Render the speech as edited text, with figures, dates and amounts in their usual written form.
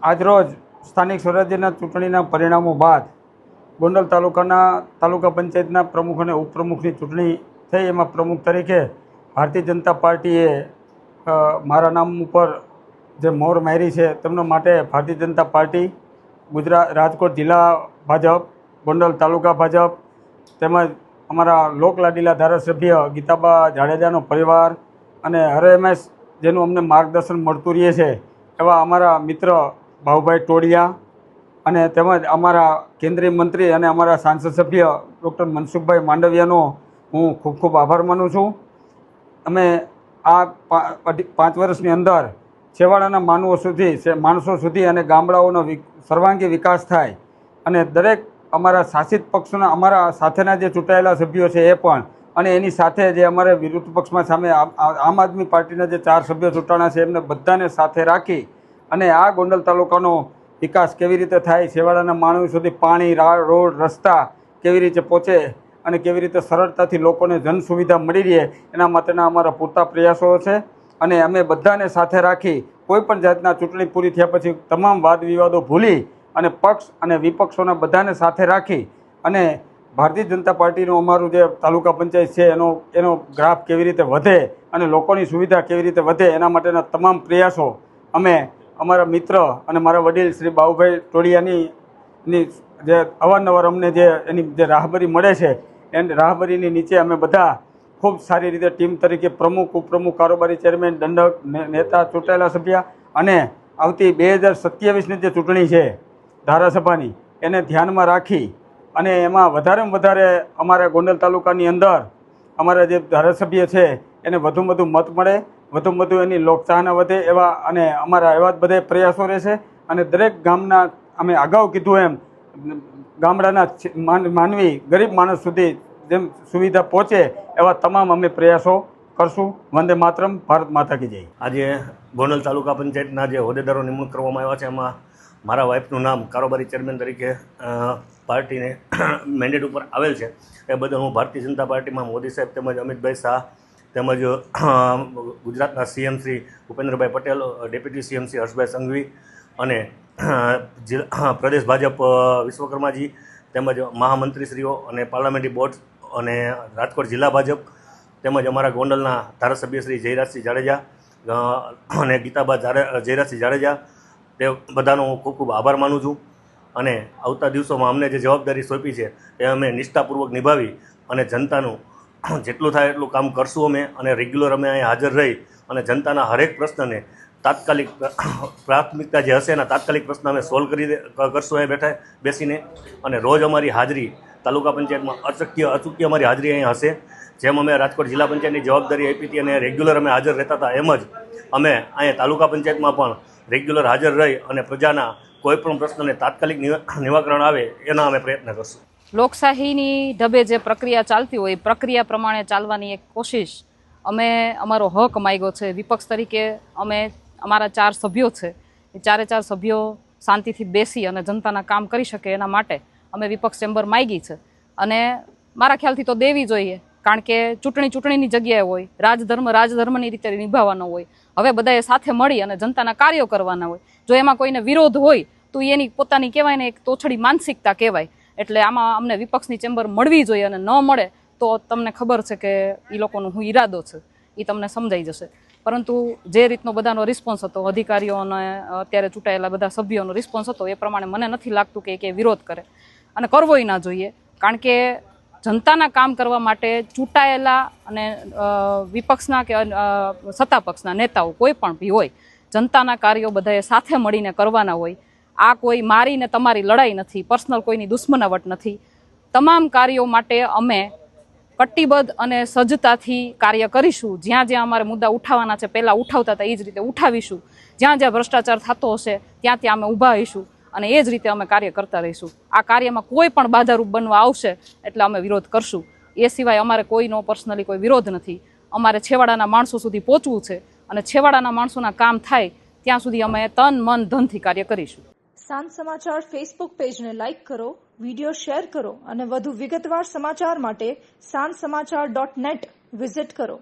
આજરોજ સ્થાનિક સ્વરાજ્યના ચૂંટણીના પરિણામો બાદ ગોંડલ તાલુકા પંચાયતના પ્રમુખ અને ઉપપ્રમુખની ચૂંટણી થઈ। એમાં પ્રમુખ તરીકે ભારતીય જનતા પાર્ટીએ મારા નામ ઉપર જે મોહર મારી છે તેમના માટે ભારતીય જનતા પાર્ટી, રાજકોટ જિલ્લા ભાજપ, ગોંડલ તાલુકા ભાજપ તેમજ અમારા લોકલાડીલા ધારાસભ્ય ગીતાબા જાડેજાનો પરિવાર અને હરેમેશ જેનું અમને માર્ગદર્શન મળતું રહે છે એવા અમારા મિત્ર ભાઉભાઈ ટોળિયા અને તેમજ અમારા કેન્દ્રીય મંત્રી અને અમારા સાંસદ સભ્ય ડૉક્ટર મનસુખભાઈ માંડવિયાનો હું ખૂબ ખૂબ આભાર માનું છું। અમે આ 5 વર્ષની અંદર છેવાડાના માણસો સુધી અને ગામડાઓનો સર્વાંગી વિકાસ થાય અને દરેક અમારા શાસિત પક્ષના અમારા સાથેના જે ચૂંટાયેલા સભ્યો છે એ પણ અને એની સાથે જે અમારે વિરોધ પક્ષમાં સામે આમ આદમી પાર્ટીના જે 4 સભ્યો ચૂંટાણા છે એમને બધાને સાથે રાખી અને આ ગોંડલ તાલુકાનો વિકાસ કેવી રીતે થાય, છેવાડાના માણસો સુધી પાણી, રોડ, રસ્તા કેવી રીતે પહોંચે અને કેવી રીતે સરળતાથી લોકોને જન સુવિધા મળી રહે એના માટેના અમારા પૂરતા પ્રયાસો છે। અને અમે બધાને સાથે રાખી કોઈપણ જાતના ચૂંટણી પૂરી થયા પછી તમામ વાદ વિવાદો ભૂલી અને પક્ષ અને વિપક્ષોના બધાને સાથે રાખી અને ભારતીય જનતા પાર્ટીનું અમારું જે તાલુકા પંચાયત છે એનો ગ્રાફ કેવી રીતે વધે અને લોકોની સુવિધા કેવી રીતે વધે એના માટેના તમામ પ્રયાસો અમે અમારા મિત્ર અને મારા વડીલ શ્રી બાબુભાઈ ટોળિયાની જે અવારનવાર અમને એની જે રાહબરી મળે છે એ રાહબરીની નીચે અમે બધા ખૂબ સારી રીતે ટીમ તરીકે પ્રમુખ, ઉપપ્રમુખ, કારોબારી ચેરમેન, દંડક, નેતા, ચૂંટાયેલા સભ્ય અને આવતી 2027ની જે ચૂંટણી છે ધારાસભાની એને ધ્યાનમાં રાખી અને એમાં વધારેમાં વધારે અમારા ગોંડલ તાલુકાની અંદર અમારા જે ધારાસભ્ય છે એને વધુમાં વધુ મત મળે, વધુમાં વધુ એની લોકચાહના વધે એવા અને અમારા એવા જ બધા પ્રયાસો રહેશે। અને દરેક ગામના અમે અગાઉ કીધું એમ ગામડાના માનવી ગરીબ માણસ સુધી જેમ સુવિધા પહોંચે એવા તમામ અમે પ્રયાસો કરશું। વંદે માતરમ, ભારત માતા કી જય। આજે ગોંડલ તાલુકા પંચાયતના જે હોદ્દેદારો નિમણૂક કરવામાં આવ્યા છે એમાં મારા વાઇફનું નામ કારોબારી ચેરમેન તરીકે પાર્ટીને મેન્ડેટ ઉપર આવેલ છે એ બદલ હું ભારતીય જનતા પાર્ટીમાં મોદી સાહેબ તેમજ અમિતભાઈ શાહ તેમજ ગુજરાતના CM Shri Bhupendrabhai Patel, deputy CM Shri Harshbhai Sanghavi અને પ્રદેશ ભાજપ વિશ્વકર્માજી તેમજ મહામંત્રીશ્રીઓ અને પાર્લામેન્ટરી બોર્ડ અને રાજકોટ જિલ્લા ભાજપ તેમજ અમારા ગોંડલના ધારાસભ્ય શ્રી જયરાજસિંહ જાડેજા અને ગીતાબા જયરાજસિંહ જાડેજા તે બધાનો હું ખૂબ ખૂબ આભાર માનું છું। અને આવતા દિવસોમાં અમને જે જવાબદારી સોંપી છે એ અમે નિષ્ઠાપૂર્વક નિભાવી અને જનતાનું જેટલું થાય એટલું કામ કરશું અમે અને રેગ્યુલર અમે અહીં હાજર રહી અને જનતાના હરેક પ્રશ્નને તાત્કાલિક પ્રાથમિકતા જે હશે એના તાત્કાલિક પ્રશ્ન અમે સોલ્વ કરશું અહીં બેસીને। અને રોજ અમારી હાજરી તાલુકા પંચાયતમાં અચૂકી અમારી હાજરી અહીં હશે। જેમ અમે રાજકોટ જિલ્લા પંચાયતની જવાબદારી આપી હતી અને રેગ્યુલર અમે હાજર રહેતા હતા એમ જ અમે અહીંયા તાલુકા પંચાયતમાં પણ રેગ્યુલર હાજર રહી અને પ્રજાના કોઈપણ પ્રશ્નને તાત્કાલિક નિવારણ આવે એના અમે પ્રયત્ન કરશું। લોકશાહીની ઢબે જે પ્રક્રિયા ચાલતી હોય એ પ્રક્રિયા પ્રમાણે ચાલવાની એક કોશિશ અમે અમારો હક માગ્યો છે। વિપક્ષ તરીકે અમે અમારા 4 સભ્યો છે એ 4 સભ્યો શાંતિથી બેસી અને જનતાના કામ કરી શકે એના માટે અમે વિપક્ષ ચેમ્બર માગી છે અને મારા ખ્યાલથી તો દેવી જોઈએ, કારણ કે ચૂંટણીની જગ્યાએ હોય, રાજધર્મની રીતે નિભાવવાનો હોય। હવે બધાએ સાથે મળી અને જનતાના કાર્યો કરવાના હોય। જો એમાં કોઈને વિરોધ હોય તો એની પોતાની કહેવાય ને એક તોછડી માનસિકતા કહેવાય। એટલે આમાં અમને વિપક્ષની ચેમ્બર મળવી જોઈએ અને ન મળે તો તમને ખબર છે કે એ લોકોનો શું ઈરાદો છે એ તમને સમજાઈ જશે। પરંતુ જે રીતનો બધાનો રિસ્પોન્સ હતો, અધિકારીઓને અત્યારે ચૂંટાયેલા બધા સભ્યોનો રિસ્પોન્સ હતો એ પ્રમાણે મને નથી લાગતું કે વિરોધ કરે અને કરવોય ના જોઈએ, કારણ કે જનતાના કામ કરવા માટે ચૂંટાયેલા અને વિપક્ષના કે સત્તા પક્ષના નેતાઓ કોઈ પણ બી હોય, જનતાના કાર્યો બધાએ સાથે મળીને કરવાના હોય। આ કોઈ મારીને તમારી લડાઈ નથી, પર્સનલ કોઈની દુશ્મનાવટ નથી। તમામ કાર્યો માટે અમે કટિબદ્ધ અને સજ્જતાથી કાર્ય કરીશું। જ્યાં જ્યાં અમારે મુદ્દા ઉઠાવવાના છે પહેલાં ઉઠાવતા હતા એ જ રીતે ઉઠાવીશું। જ્યાં જ્યાં ભ્રષ્ટાચાર થતો હશે ત્યાં ત્યાં અમે ઊભા રહીશું અને એ જ રીતે અમે કાર્ય કરતા રહીશું। આ કાર્યમાં કોઈ પણ બાધારૂપ બનવા આવશે એટલે અમે વિરોધ કરશું। એ સિવાય અમારે કોઈનો પર્સનલી કોઈ વિરોધ નથી। અમારે છેવાડાના માણસો સુધી પહોંચવું છે અને છેવાડાના માણસોના કામ થાય ત્યાં સુધી અમે તન મન ધનથી કાર્ય કરીશું। સાંજ સમાચાર ફેસબુક પેજને લાઇક કરો, વિડીયો શેર કરો અને વધુ વિગતવાર સમાચાર માટે sanssamachar.net વિઝિટ કરો।